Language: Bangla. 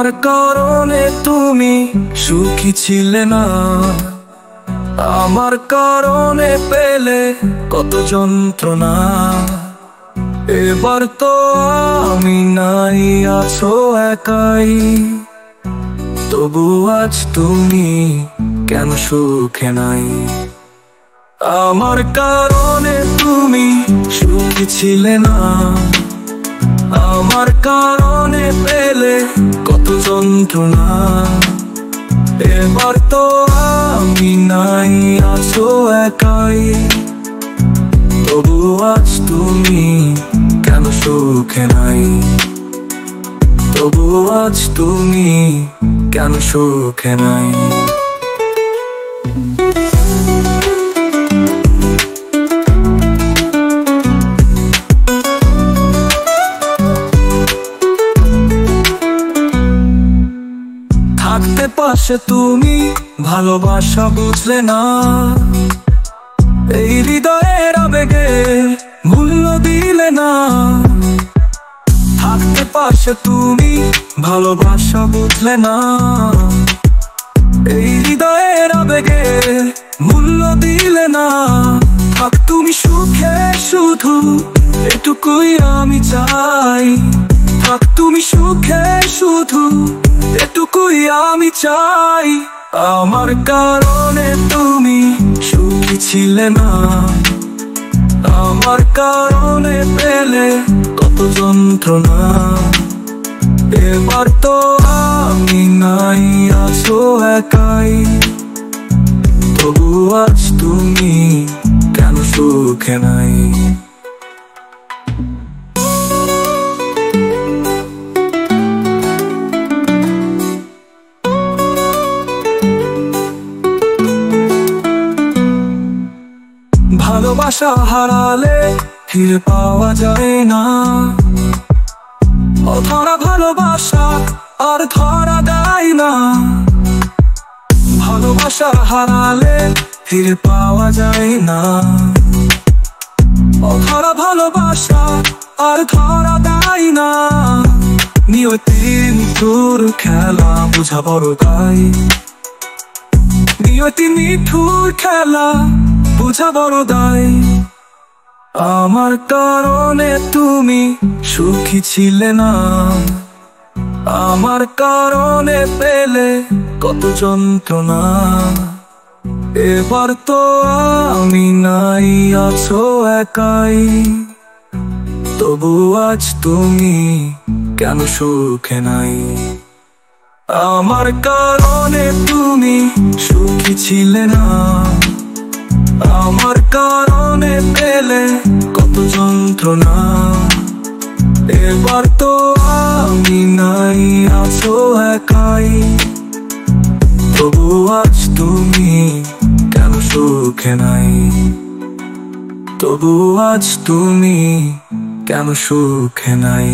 আমার কারণে তুমি সুখী ছিলে না, আমার কারণে পেলে কত যন্ত্রণা। এবার তো আমি নাই, আছো একাই, তবু আজ তুমি কেন সুখে নাই? আমার কারণে তুমি সুখী ছিলে না, আমার কারণে পেলে কত যন্ত্রণা। এবার তো আমি নাই, আছো একাই, তবু আজ তুমি কেন সুখে নাই? তবু আজ তুমি কেন সুখে নাই? থাকতে পাশে তুমি ভালোবাসা বুঝলে না, এই হৃদয়ের আবেগে মূল্য দিলে না। থাকতে পাশে তুমি ভালোবাসা বুঝলে না, এই হৃদয়ের আবেগে মূল্য দিলে না। থাক তুমি সুখে, শুধু এটুকুই আমি চাই। থাক তুমি সুখে, শুধু এটুকুই আমি চাই। আমার কারণে তুমি সুখী ছিলে না, আমার কারণে পেলে কত যন্ত্রণা। এবার তো আমি নাই, আছো একাই, তবু আজ তুমি কেন সুখে নাই? ভালোবাসা হারালে ফিরে পাওয়া যায় না, অধরা ভালোবাসা আর ধরা দেয় না। ভালোবাসা হারালে ফিরে পাওয়া যায় না, অধরা ভালোবাসা আর ধরা দেয় না। নিয়তির তোর খেলা বোঝা বড় দায়, নিয়তি নিঠুর খেলা বোঝা বড় দায়। আমার কারণে তুমি সুখী ছিলে না, আমার কারণে পেলে কত যন্ত্রণা। এবার তো আমি নাই, আছো একাই, তবু আজ তুমি কেন সুখে নাই? আমার কারণে তুমি সুখী ছিলে না, আমার কারণে পেলে কত যন্ত্রণা। এবার তো আমি নাই, আছো একাই, তবু আজ তুমি কেন সুখে নাই? তবু আজ তুমি কেন সুখে নাই?